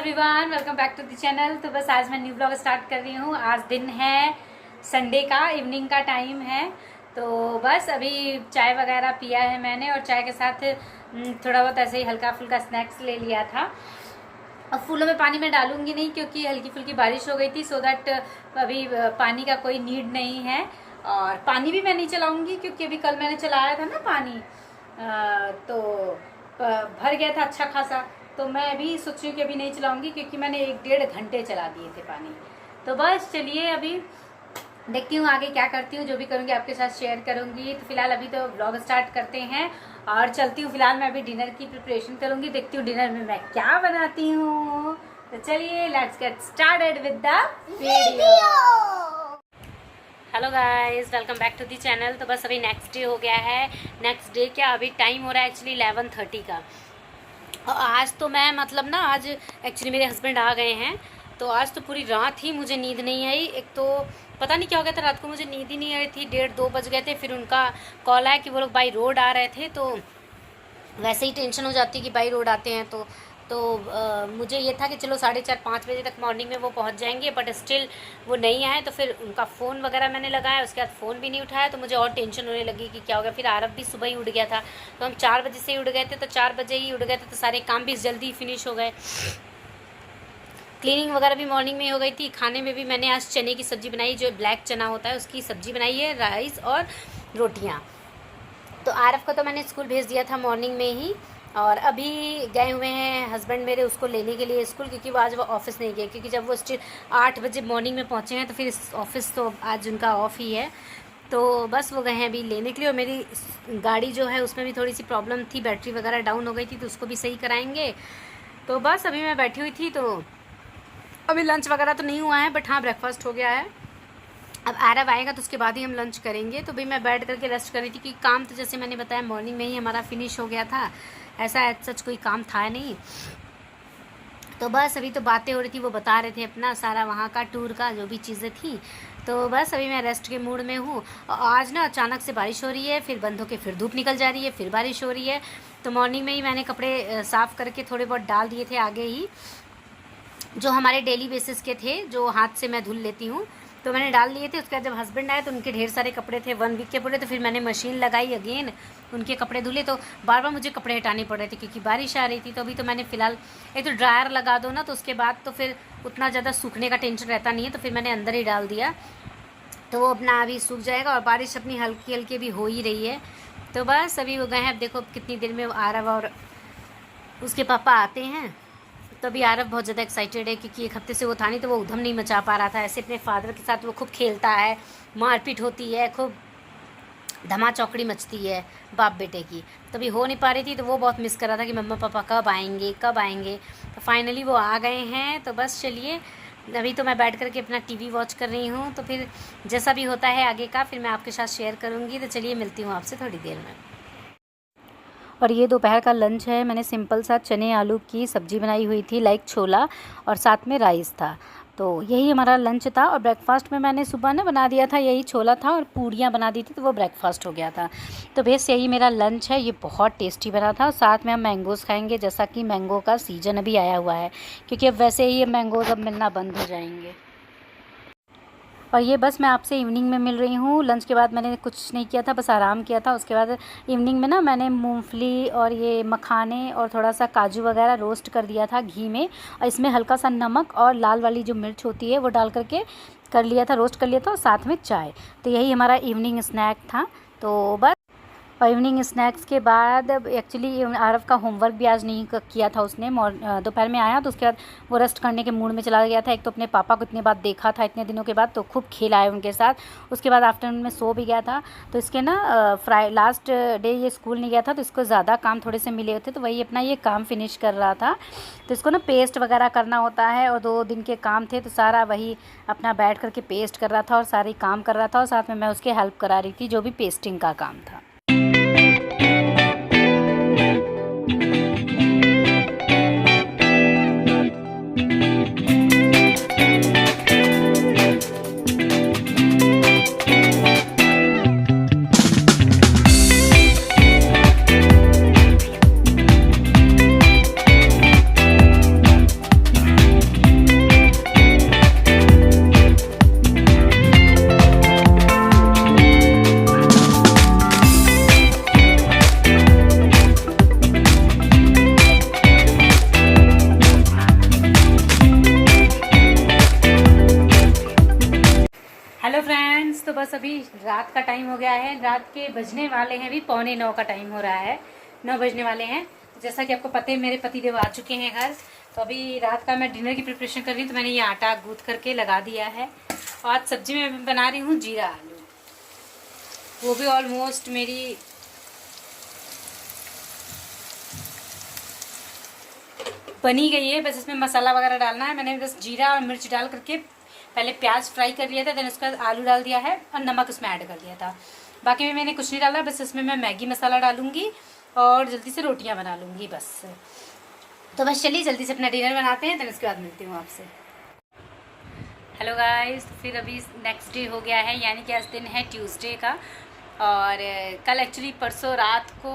Everyone, welcome back to the channel. तो बस आज मैं न्यू ब्लॉग स्टार्ट कर रही हूँ। आज दिन है संडे का, इवनिंग का टाइम है। तो बस अभी चाय वगैरह पिया है मैंने और चाय के साथ थोड़ा बहुत ऐसे ही हल्का फुल्का स्नैक्स ले लिया था। अब फूलों में पानी मैं डालूंगी नहीं क्योंकि हल्की फुल्की बारिश हो गई थी, सो दैट अभी पानी का कोई नीड नहीं है। और पानी भी मैं नहीं चलाऊंगी क्योंकि अभी कल मैंने चलाया था ना पानी, तो भर गया था अच्छा खासा। तो मैं अभी सोच रही हूँ कि अभी नहीं चलाऊंगी क्योंकि मैंने 1-1.5 घंटे चला दिए थे पानी। तो बस चलिए अभी देखती हूँ आगे क्या करती हूँ, जो भी करूँगी आपके साथ शेयर करूँगी। तो फिलहाल अभी तो ब्लॉग स्टार्ट करते हैं और चलती हूँ। फिलहाल मैं अभी डिनर की प्रिपरेशन करूँगी, देखती हूँ डिनर में मैं क्या बनाती हूँ। तो चलिए let's get started with the video. Hello guys, welcome back to the channel. तो बस अभी नेक्स्ट डे हो गया है। नेक्स्ट डे क्या, अभी टाइम हो रहा है एक्चुअली 11:30 का। और आज तो मैं मतलब ना, आज एक्चुअली मेरे हस्बैंड आ गए हैं तो आज तो पूरी रात ही मुझे नींद नहीं आई। एक तो पता नहीं क्या हो गया था, रात को मुझे नींद ही नहीं आई थी। 1:30-2 बज गए थे। फिर उनका कॉल आया कि वो लोग बाई रोड आ रहे थे, तो वैसे ही टेंशन हो जाती है कि बाई रोड आते हैं तो मुझे ये था कि चलो 4:30-5 बजे तक मॉर्निंग में वो पहुंच जाएंगे, बट स्टिल वो नहीं आए। तो फिर उनका फ़ोन वगैरह मैंने लगाया, उसके बाद फ़ोन भी नहीं उठाया, तो मुझे और टेंशन होने लगी कि क्या हो गया। फिर आरव भी सुबह ही उठ गया था, तो हम 4 बजे से ही उठ गए थे। तो 4 बजे ही उठ गए थे तो सारे काम भी जल्दी फिनिश हो गए। क्लीनिंग वगैरह भी मॉर्निंग में हो गई थी। खाने में भी मैंने आज चने की सब्ज़ी बनाई, जो ब्लैक चना होता है उसकी सब्ज़ी बनाई है, राइस और रोटियाँ। तो आरव को तो मैंने स्कूल भेज दिया था मॉर्निंग में ही, और अभी गए हुए हैं हस्बैंड मेरे उसको लेने के लिए स्कूल, क्योंकि वो आज वो ऑफिस नहीं गए, क्योंकि जब वो स्टिल 8 बजे मॉर्निंग में पहुँचे हैं तो फिर ऑफिस तो आज उनका ऑफ ही है। तो बस वो गए हैं अभी लेने के लिए। और मेरी गाड़ी जो है उसमें भी थोड़ी सी प्रॉब्लम थी, बैटरी वगैरह डाउन हो गई थी, तो उसको भी सही कराएंगे। तो बस अभी मैं बैठी हुई थी, तो अभी लंच वगैरह तो नहीं हुआ है, बट हाँ ब्रेकफास्ट हो गया है। अब आरव आएगा तो उसके बाद ही हम लंच करेंगे। तो भाई मैं बैठ करके रेस्ट कर रही थी, क्योंकि काम तो जैसे मैंने बताया मॉर्निंग में ही हमारा फिनिश हो गया था, ऐसा सच कोई काम था नहीं। तो बस अभी तो बातें हो रही थी, वो बता रहे थे अपना सारा वहाँ का टूर का जो भी चीज़ें थी। तो बस अभी मैं रेस्ट के मूड में हूँ। आज ना अचानक से बारिश हो रही है, फिर बंद होके फिर धूप निकल जा रही है, फिर बारिश हो रही है। तो मॉर्निंग में ही मैंने कपड़े साफ़ करके थोड़े बहुत डाल दिए थे आगे ही, जो हमारे डेली बेसिस के थे, जो हाथ से मैं धुल लेती हूँ, तो मैंने डाल लिए थे। उसके बाद जब हस्बैंड आए तो उनके ढेर सारे कपड़े थे 1 वीक के पूरे, तो फिर मैंने मशीन लगाई अगेन, उनके कपड़े धुले। तो बार बार मुझे कपड़े हटाने पड़ रहे थे क्योंकि बारिश आ रही थी। तो अभी तो मैंने फ़िलहाल एक तो ड्रायर लगा दो ना, तो उसके बाद तो फिर उतना ज़्यादा सूखने का टेंशन रहता नहीं है, तो फिर मैंने अंदर ही डाल दिया, तो वो अपना अभी सूख जाएगा। और बारिश अपनी हल्की हल्की भी हो ही रही है। तो बस अभी वो गए हैं, अब देखो कितनी देर में आरव और उसके पापा आते हैं। तो अभी आरव बहुत ज़्यादा एक्साइटेड है, क्योंकि 1 हफ्ते से वो था नहीं, तो वो उधम नहीं मचा पा रहा था। ऐसे अपने फादर के साथ वो खूब खेलता है, मारपीट होती है, खूब धमा चौकड़ी मचती है बाप बेटे की। तो अभी हो नहीं पा रही थी, तो वो बहुत मिस कर रहा था कि मम्मा पापा कब आएंगे कब आएंगे। तो फाइनली वो आ गए हैं। तो बस चलिए अभी तो मैं बैठ करके अपना टीवी वॉच कर रही हूँ। तो फिर जैसा भी होता है आगे का फिर मैं आपके साथ शेयर करूँगी। तो चलिए मिलती हूँ आपसे थोड़ी देर में। और ये दोपहर का लंच है। मैंने सिंपल सा चने आलू की सब्ज़ी बनाई हुई थी, लाइक छोला, और साथ में राइस था। तो यही हमारा लंच था। और ब्रेकफास्ट में मैंने सुबह ना बना दिया था, यही छोला था और पूड़ियाँ बना दी थी, तो वो ब्रेकफास्ट हो गया था। तो बस यही मेरा लंच है। ये बहुत टेस्टी बना था। और साथ में हम मैंगोज़ खाएंगे, जैसा कि मैंगो का सीज़न अभी आया हुआ है, क्योंकि अब वैसे ही मैंगोज़ अब मिलना बंद हो जाएंगे। और ये बस मैं आपसे इवनिंग में मिल रही हूँ। लंच के बाद मैंने कुछ नहीं किया था, बस आराम किया था। उसके बाद इवनिंग में ना मैंने मूंगफली और ये मखाने और थोड़ा सा काजू वगैरह रोस्ट कर दिया था घी में, और इसमें हल्का सा नमक और लाल वाली जो मिर्च होती है वो डाल करके कर लिया था, रोस्ट कर लिया था, और साथ में चाय। तो यही हमारा इवनिंग स्नैक था। तो बस और इवनिंग स्नैक्स के बाद एक्चुअली आरव का होमवर्क भी आज नहीं किया था उसने। दोपहर में आया तो उसके बाद वो रेस्ट करने के मूड में चला गया था। एक तो अपने पापा को इतने बाद देखा था, इतने दिनों के बाद, तो खूब खेला है उनके साथ। उसके बाद आफ्टरनून में सो भी गया था। तो इसके ना लास्ट डे ये स्कूल नहीं गया था, तो इसको ज़्यादा काम थोड़े से मिले होते, तो वही अपना ये काम फिनिश कर रहा था। तो इसको ना पेस्ट वगैरह करना होता है, और 2 दिन के काम थे, तो सारा वही अपना बैठ करके पेस्ट कर रहा था और सारी काम कर रहा था। और साथ में मैं उसके हेल्प करा रही थी, जो भी पेस्टिंग का काम था। अभी रात का टाइम हो गया है, रात के बजने वाले हैं, अभी 8:45 का टाइम हो रहा है, 9 बजने वाले हैं। जैसा कि आपको पता है मेरे पतिदेव आ चुके हैं घर, तो अभी रात का मैं डिनर की प्रिपरेशन कर रही हूँ। तो मैंने ये आटा गूँथ करके लगा दिया है। और आज सब्जी में बना रही हूँ जीरा आलू, वो भी ऑलमोस्ट मेरी बनी गई है। बस इसमें मसाला वगैरह डालना है। मैंने बस जीरा और मिर्च डाल करके पहले प्याज फ्राई कर लिया था, देन उसका आलू डाल दिया है और नमक उसमें ऐड कर दिया था। बाकी में मैंने कुछ नहीं डाला, बस इसमें मैं मैगी मसाला डालूंगी और जल्दी से रोटियां बना लूँगी बस। तो बस चलिए जल्दी से अपना डिनर बनाते हैं, देन उसके बाद मिलती हूँ आपसे। हेलो गाइस, तो फिर अभी नेक्स्ट डे हो गया है, यानी कि आज दिन है ट्यूसडे का। और कल एक्चुअली परसों रात को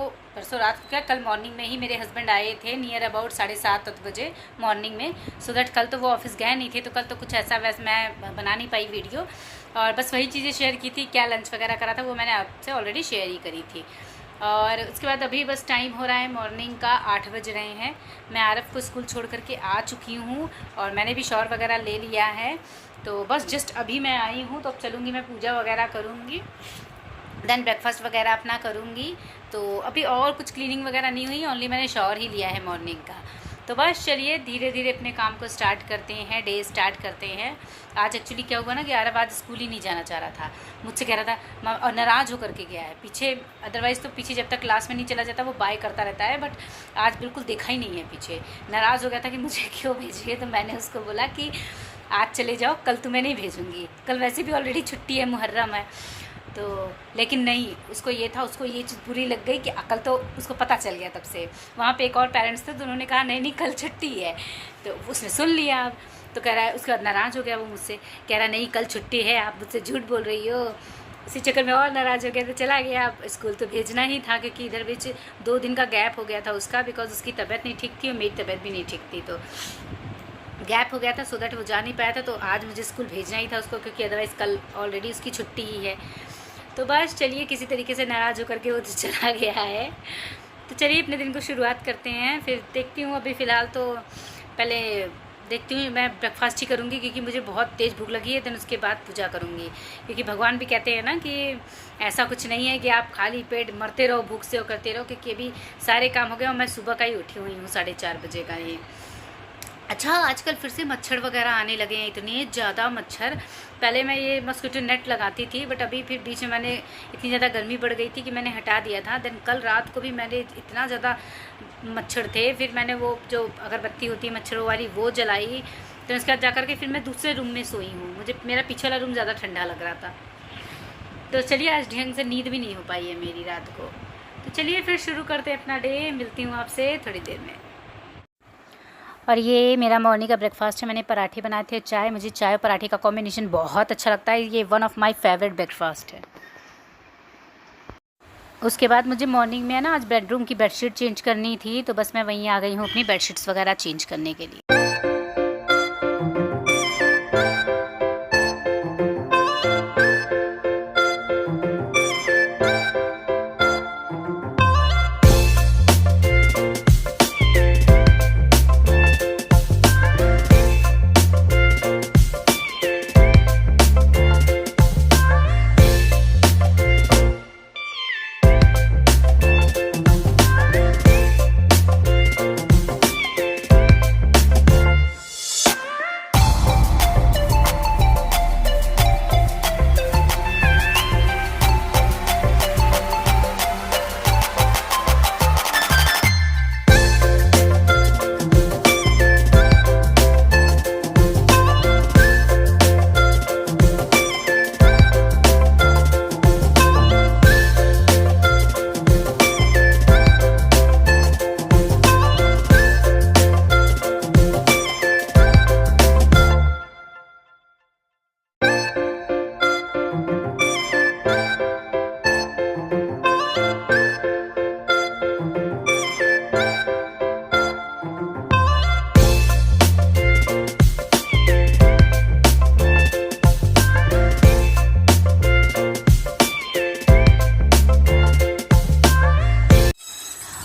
क्या कल मॉर्निंग में ही मेरे हस्बैंड आए थे, नियर अबाउट 7:30 बजे मॉर्निंग में। सो दैट कल तो वो ऑफिस गए नहीं थे, तो कल तो कुछ ऐसा वैसा मैं बना नहीं पाई वीडियो। और बस वही चीज़ें शेयर की थी, क्या लंच वगैरह करा था वो मैंने आपसे ऑलरेडी शेयर ही करी थी। और उसके बाद अभी बस टाइम हो रहा है मॉर्निंग का 8 बज रहे हैं। मैं आरफ को स्कूल छोड़ करके आ चुकी हूँ और मैंने भी शॉवर वगैरह ले लिया है। तो बस जस्ट अभी मैं आई हूँ, तो अब चलूँगी मैं पूजा वगैरह करूँगी, देन ब्रेकफास्ट वगैरह अपना करूँगी। तो अभी और कुछ क्लीनिंग वगैरह नहीं हुई, ओनली मैंने शॉवर ही लिया है मॉर्निंग का। तो बस चलिए धीरे धीरे अपने काम को स्टार्ट करते हैं, डे स्टार्ट करते हैं। आज एक्चुअली क्या हुआ ना कि आरव आज स्कूल ही नहीं जाना चाह रहा था, मुझसे कह रहा था और नाराज़ होकर के गया है पीछे। अदरवाइज़ तो पीछे जब तक क्लास में नहीं चला जाता वो बाय करता रहता है, बट आज बिल्कुल देखा ही नहीं है पीछे। नाराज़ हो गया था कि मुझे क्यों भेजिए। तो मैंने उसको बोला कि आज चले जाओ, कल तुम्हें नहीं भेजूँगी, कल वैसे भी ऑलरेडी छुट्टी है, मुहर्रम है। तो लेकिन नहीं, उसको ये था, उसको ये चीज़ बुरी लग गई कि अकल तो उसको पता चल गया तब से। वहाँ पे एक और पेरेंट्स थे, तो उन्होंने कहा नहीं नहीं कल छुट्टी है, तो उसने सुन लिया। अब तो कह रहा है, उसके बाद नाराज़ हो गया वो मुझसे, कह रहा नहीं कल छुट्टी है, आप मुझसे झूठ बोल रही हो। इसी चक्कर में और नाराज़ हो गया, तो चला गया। अब स्कूल तो भेजना ही था, क्योंकि इधर बीच 2 दिन का गैप हो गया था उसका, बिकॉज उसकी तबीयत नहीं ठीक थी और मेरी तबीयत भी नहीं ठीक थी, तो गैप हो गया था, सो दैट वो जा नहीं पाया था। तो आज मुझे स्कूल भेजना ही था उसको, क्योंकि अदरवाइज़ कल ऑलरेडी उसकी छुट्टी ही है। तो बस चलिए किसी तरीके से नाराज़ होकर के वो तो चला गया है। तो चलिए अपने दिन को शुरुआत करते हैं, फिर देखती हूँ। अभी फ़िलहाल तो पहले देखती हूँ, मैं ब्रेकफास्ट ही करूँगी क्योंकि मुझे बहुत तेज़ भूख लगी है। देन उसके बाद पूजा करूँगी, क्योंकि भगवान भी कहते हैं ना कि ऐसा कुछ नहीं है कि आप खाली पेट मरते रहो, भूख से करते रहो, क्योंकि अभी सारे काम हो गए और मैं सुबह का ही उठी हुई हूँ, 4:30 बजे का ही। अच्छा, आजकल फिर से मच्छर वगैरह आने लगे हैं, इतने ज़्यादा मच्छर। पहले मैं ये मस्कीटो नेट लगाती थी, बट अभी फिर बीच में मैंने इतनी ज़्यादा गर्मी बढ़ गई थी कि मैंने हटा दिया था। देन कल रात को भी मैंने इतना ज़्यादा मच्छर थे, फिर मैंने वो जो अगरबत्ती होती है मच्छरों वाली वो जलाई। तो उसके बाद जाकर के फिर मैं दूसरे रूम में सोई हूँ, मुझे मेरा पीछे वाला रूम ज़्यादा ठंडा लग रहा था। तो चलिए आज ढंग से नींद भी नहीं हो पाई है मेरी रात को। तो चलिए फिर शुरू करते हैं अपना डे, मिलती हूँ आपसे थोड़ी देर में। और ये मेरा मॉर्निंग का ब्रेकफास्ट है, मैंने पराठे बनाए थे, चाय। मुझे चाय और पराठे का कॉम्बिनेशन बहुत अच्छा लगता है, ये one of my favourite breakfast है। उसके बाद मुझे मॉर्निंग में ना आज बेडरूम की बेडशीट चेंज करनी थी, तो बस मैं वहीं आ गई हूँ अपनी बेडशीट्स वगैरह चेंज करने के लिए।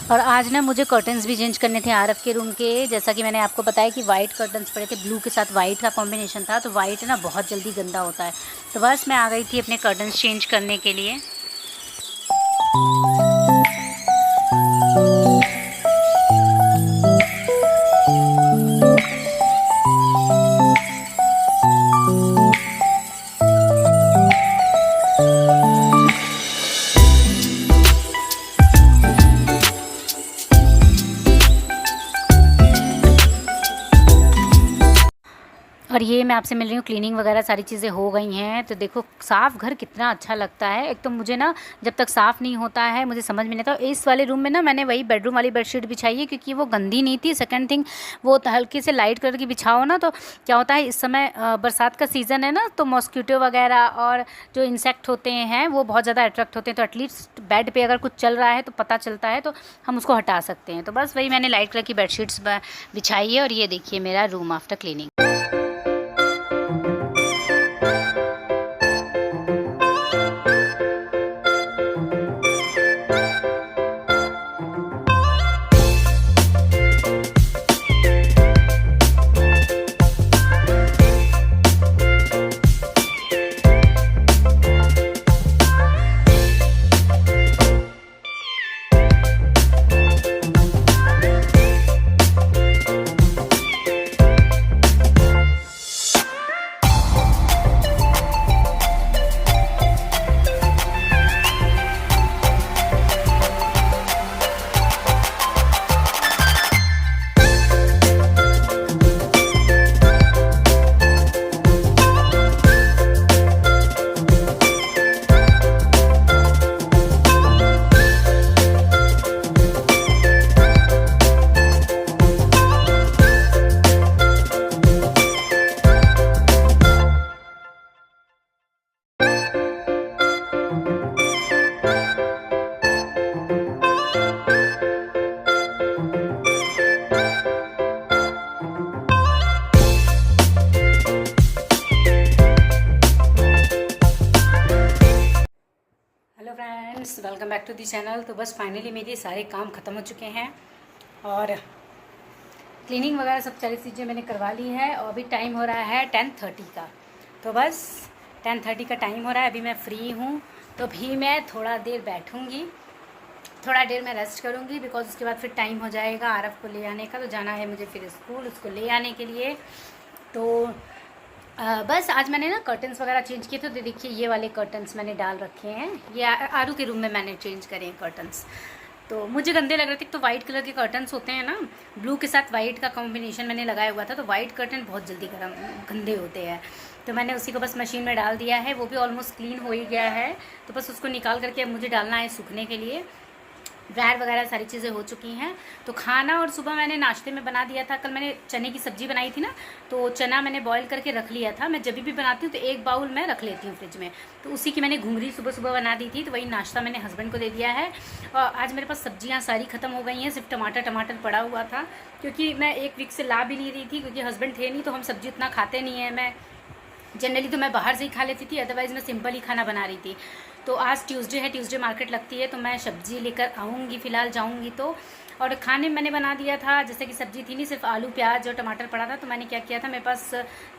और आज ना मुझे कर्टन्स भी चेंज करने थे आरव के रूम के। जैसा कि मैंने आपको बताया कि वाइट कर्टन्स पड़े थे, ब्लू के साथ वाइट का कॉम्बिनेशन था, तो वाइट ना बहुत जल्दी गंदा होता है। तो बस मैं आ गई थी अपने कर्टन्स चेंज करने के लिए। और ये मैं आपसे मिल रही हूँ, क्लीनिंग वगैरह सारी चीज़ें हो गई हैं। तो देखो साफ़ घर कितना अच्छा लगता है। एक तो मुझे ना जब तक साफ़ नहीं होता है मुझे समझ में नहीं आता। इस वाले रूम में ना मैंने वही बेडरूम वाली बेडशीट बिछाई है क्योंकि वो गंदी नहीं थी। सेकंड थिंग, वो हल्के से लाइट कलर की बिछाओ ना तो क्या होता है, इस समय बरसात का सीज़न है ना, तो मॉस्किटो वगैरह और जो इंसेक्ट होते हैं वो बहुत ज़्यादा अट्रैक्ट होते हैं। तो एटलीस्ट बेड पर अगर कुछ चल रहा है तो पता चलता है, तो हम उसको हटा सकते हैं। तो बस वही मैंने लाइट कलर की बेडशीट्स बिछाई है। और ये देखिए मेरा room after cleaning. Friends, welcome back to the channel. तो बस फाइनली मेरे सारे काम ख़त्म हो चुके हैं और क्लीनिंग वगैरह सब सारी चीज़ें मैंने करवा ली है। और अभी टाइम हो रहा है 10:30 का। तो बस 10:30 का टाइम हो रहा है, अभी मैं फ्री हूँ। तो भी मैं थोड़ा देर बैठूँगी, थोड़ा देर मैं रेस्ट करूँगी, बिकॉज उसके बाद फिर टाइम हो जाएगा आरव को ले आने का। तो जाना है मुझे फिर स्कूल उसको ले आने के लिए। तो बस आज मैंने ना कर्टन्स वगैरह चेंज किए थे। तो देखिए ये वाले कर्टन्स मैंने डाल रखे हैं, ये आरू के रूम में मैंने चेंज करे हैं कर्टन्स। तो मुझे गंदे लग रहे थे। तो वाइट कलर के कर्टन्स होते हैं ना, ब्लू के साथ वाइट का कॉम्बिनेशन मैंने लगाया हुआ था, तो वाइट कर्टन बहुत जल्दी गंदे होते हैं। तो मैंने उसी को बस मशीन में डाल दिया है, वो भी ऑलमोस्ट क्लीन हो ही गया है। तो बस उसको निकाल करके अब मुझे डालना है सूखने के लिए। ड्रायर वगैरह सारी चीज़ें हो चुकी हैं। तो खाना और सुबह मैंने नाश्ते में बना दिया था। कल मैंने चने की सब्ज़ी बनाई थी ना, तो चना मैंने बॉईल करके रख लिया था। मैं जब भी बनाती हूँ तो एक बाउल मैं रख लेती हूँ फ्रिज में। तो उसी की मैंने घुंघरी सुबह सुबह बना दी थी। तो वही नाश्ता मैंने हस्बैंड को दे दिया है। और आज मेरे पास सब्जियाँ सारी ख़त्म हो गई हैं, सिर्फ टमाटर पड़ा हुआ था, क्योंकि मैं एक वीक से ला भी नहीं रही थी, क्योंकि हस्बैंड थे नहीं तो हम सब्ज़ी उतना खाते नहीं हैं। मैं जनरली तो मैं बाहर से ही खा लेती थी, अदरवाइज़ मैं सिंपल ही खाना बना रही थी। तो आज ट्यूसडे है, ट्यूसडे मार्केट लगती है, तो मैं सब्ज़ी लेकर आऊँगी, फ़िलहाल जाऊँगी तो। और खाने में मैंने बना दिया था, जैसे कि सब्ज़ी थी नहीं, सिर्फ आलू प्याज और टमाटर पड़ा था। तो मैंने क्या किया था, मेरे पास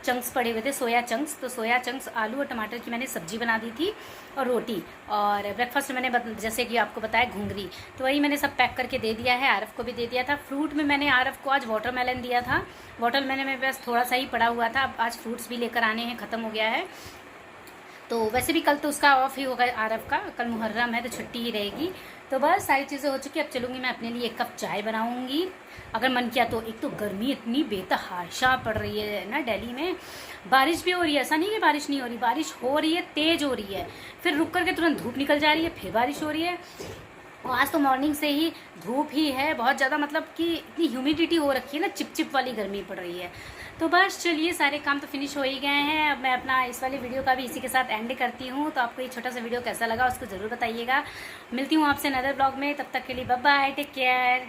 चंक्स पड़े हुए थे, सोया चंक्स। तो सोया चंक्स आलू और टमाटर की मैंने सब्ज़ी बना दी थी और रोटी। और ब्रेकफास्ट में मैंने जैसे कि आपको बताया घुंघरी, तो वही मैंने सब पैक करके दे दिया है। आरव को भी दे दिया था। फ्रूट में मैंने आरव को आज वाटरमेलन दिया था। वाटरमेलन मेरे पास थोड़ा सा ही पड़ा हुआ था, अब आज फ्रूट्स भी लेकर आने हैं, ख़त्म हो गया है। तो वैसे भी कल तो उसका ऑफ ही होगा आरव का, कल मुहर्रम है तो छुट्टी ही रहेगी। तो बस सारी चीज़ें हो चुकी। अब चलूँगी मैं अपने लिए 1 कप चाय बनाऊँगी, अगर मन किया तो। एक तो गर्मी इतनी बेतहाशा पड़ रही है ना दिल्ली में, बारिश भी हो रही है, ऐसा नहीं कि बारिश नहीं हो रही, बारिश हो रही है, तेज़ हो रही है, फिर रुक करके तुरंत धूप निकल जा रही है, फिर बारिश हो रही है। और आज तो मॉर्निंग से ही धूप ही है बहुत ज़्यादा, मतलब कि इतनी ह्यूमिडिटी हो रखी है ना, चिपचिप वाली गर्मी पड़ रही है। तो बस चलिए, सारे काम तो फिनिश हो ही गए हैं। अब मैं अपना इस वाली वीडियो का भी इसी के साथ एंड करती हूँ। तो आपको ये छोटा सा वीडियो कैसा लगा उसको ज़रूर बताइएगा। मिलती हूँ आपसे नदर ब्लॉग में, तब तक के लिए बाय बाय, टेक केयर।